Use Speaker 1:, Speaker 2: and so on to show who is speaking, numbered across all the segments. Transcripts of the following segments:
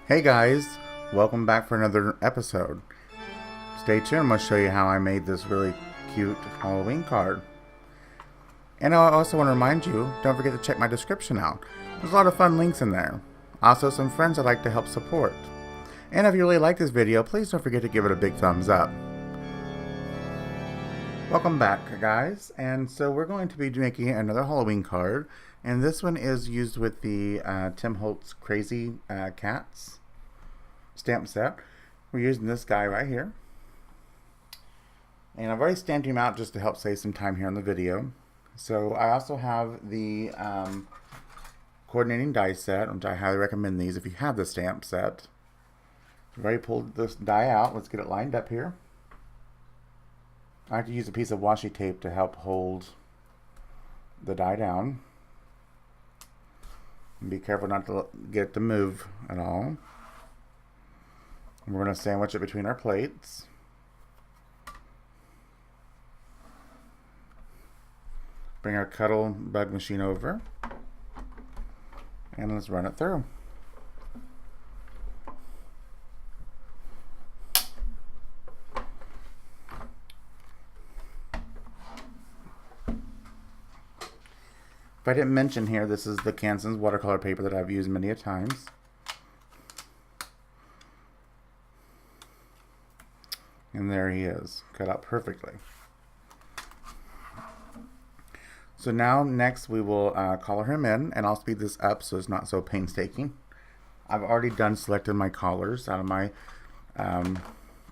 Speaker 1: Hey guys, welcome back for another episode. Stay tuned, I'm going to show you how I made this really cute Halloween card. And I also want to remind you, don't forget to check my description out. There's a lot of fun links in there. Also some friends I'd like to help support. And if you really like this video, please don't forget to give it a big thumbs up. Welcome back guys, and so we're going to be making another Halloween card. And this one is used with the Tim Holtz Crazy Cats stamp set. We're using this guy right here, and I've already stamped him out just to help save some time here in the video. So I also have the coordinating die set, which I highly recommend these if you have the stamp set. I've already pulled this die out. Let's get it lined up here. I have to use a piece of washi tape to help hold the die down. And be careful not to get it to move at all. We're going to sandwich it between our plates. Bring our Cuddle bug machine over. And let's run it through. If I didn't mention here, this is the Canson's watercolor paper that I've used many a times. And there he is, cut out perfectly. So now next we will collar him in, and I'll speed this up so it's not so painstaking. I've already done selected my collars out of my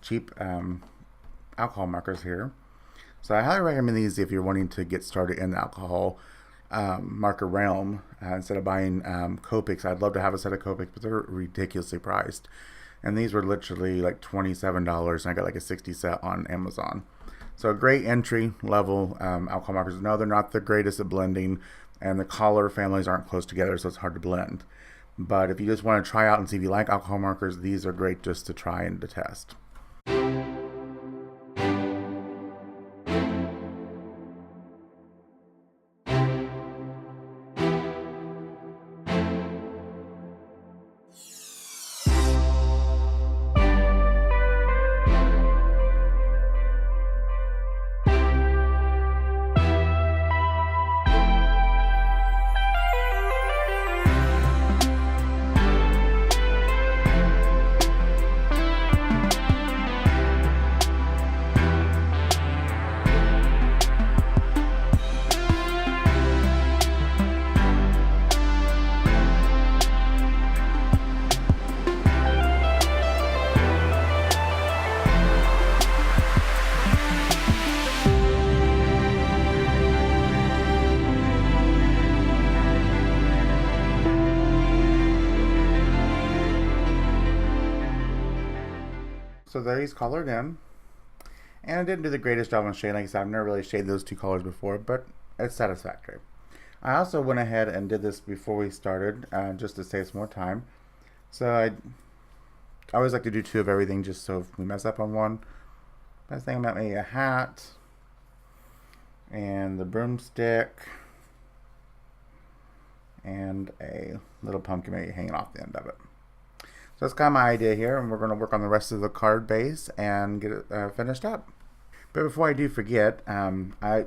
Speaker 1: cheap alcohol markers here. So I highly recommend these if you're wanting to get started in the alcohol marker realm. Instead of buying Copics, I'd love to have a set of Copics, but they're ridiculously priced. And these were literally like $27, and I got like a 60 set on Amazon. So a great entry level alcohol markers. No, they're not the greatest at blending, and the color families aren't close together, so it's hard to blend. But if you just want to try out and see if you like alcohol markers, these are great just to try and to test. So there he's colored in, and I didn't do the greatest job on shading. Like I said, I've never really shaded those two colors before, but it's satisfactory. I also went ahead and did this before we started, just to save some more time. So I always like to do two of everything, just so if we mess up on one. Best thing about maybe a hat, and the broomstick, and a little pumpkin maybe hanging off the end of it. So that's kind of my idea here, and we're going to work on the rest of the card base and get it finished up. But before I do forget, I'm going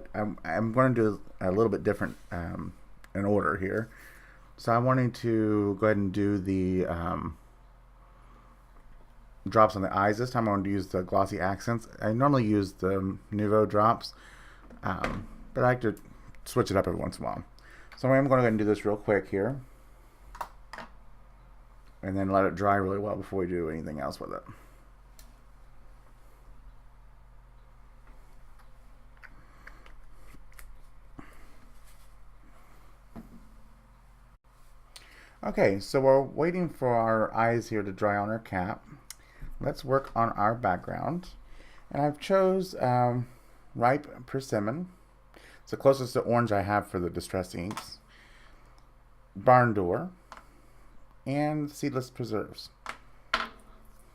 Speaker 1: to do a little bit different in order here. So I'm wanting to go ahead and do the drops on the eyes. This time I'm going to use the glossy accents. I normally use the Nouveau drops, but I like to switch it up every once in a while. So I'm going to go ahead and do this real quick here, and then let it dry really well before we do anything else with it. Okay, so we're waiting for our eyes here to dry on our cap. Let's work on our background. And I've chose ripe persimmon. It's the closest to orange I have for the distress inks. Barn door. And seedless preserves.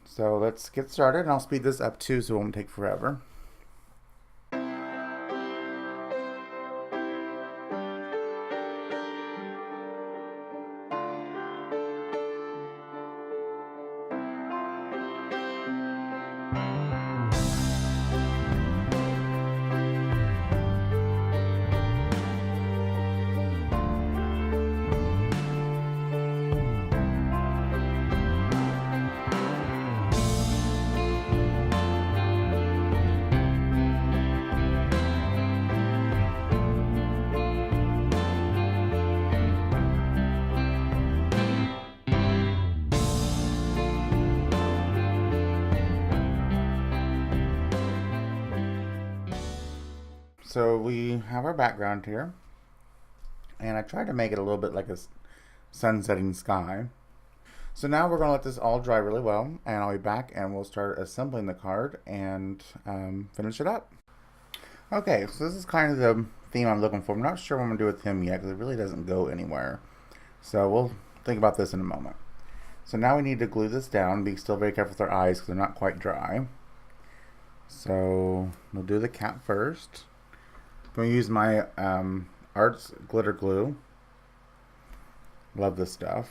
Speaker 1: So let's get started, and I'll speed this up too so it won't take forever. So we have our background here, and I tried to make it a little bit like a sun-setting sky. So now we're going to let this all dry really well, and I'll be back and we'll start assembling the card and finish it up. Okay, so this is kind of the theme I'm looking for. I'm not sure what I'm going to do with him yet because it really doesn't go anywhere. So we'll think about this in a moment. So now we need to glue this down. Be still very careful with our eyes because they're not quite dry. So we'll do the cap first. I'm going to use my Arts glitter glue. Love this stuff.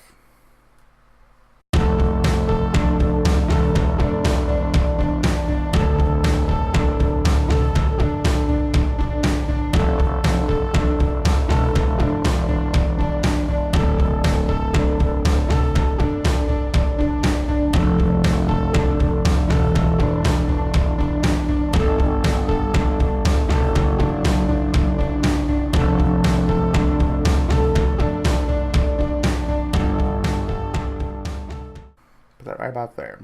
Speaker 1: Right about there.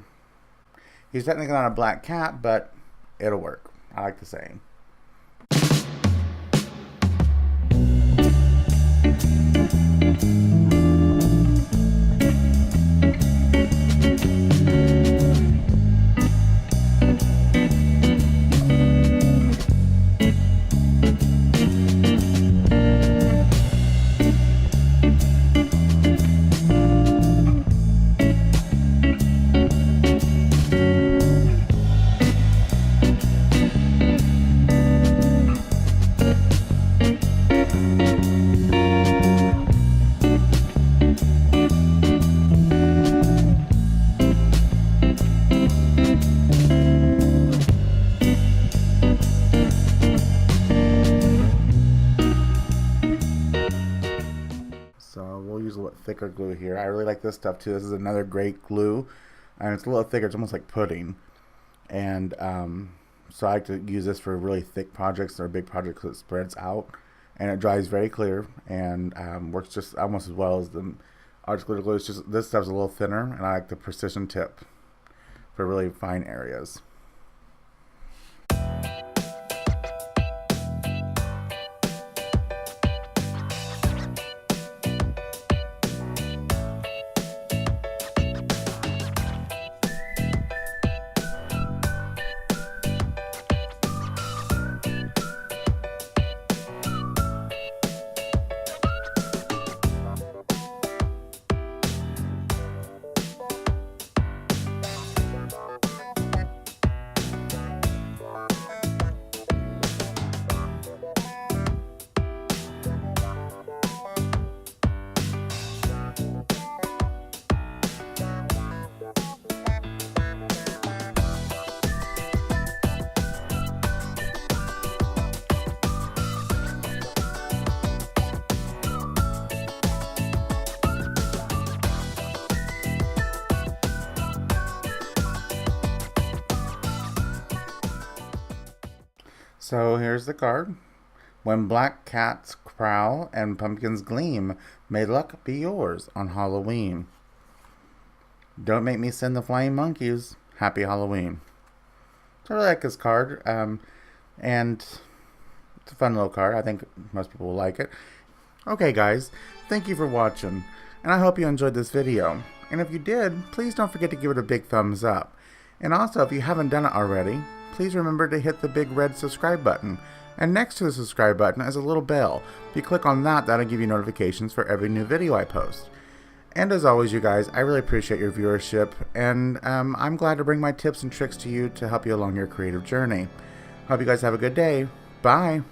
Speaker 1: He's technically not a black cat, but it'll work. I like the saying. So we'll use a little thicker glue here. I really like this stuff too. This is another great glue, and it's a little thicker. It's almost like pudding, and so I like to use this for really thick projects or big projects that spreads out, and it dries very clear and works just almost as well as the Arts glitter glue. It's just this stuff's a little thinner, and I like the precision tip for really fine areas. So here's the card. When black cats prowl and pumpkins gleam, may luck be yours on Halloween. Don't make me send the flying monkeys. Happy Halloween. So I really like this card, and it's a fun little card. I think most people will like it. Okay guys, thank you for watching, and I hope you enjoyed this video. And if you did, please don't forget to give it a big thumbs up. And also, if you haven't done it already, please remember to hit the big red subscribe button. And next to the subscribe button is a little bell. If you click on that, that'll give you notifications for every new video I post. And as always, you guys, I really appreciate your viewership, and I'm glad to bring my tips and tricks to you to help you along your creative journey. Hope you guys have a good day. Bye!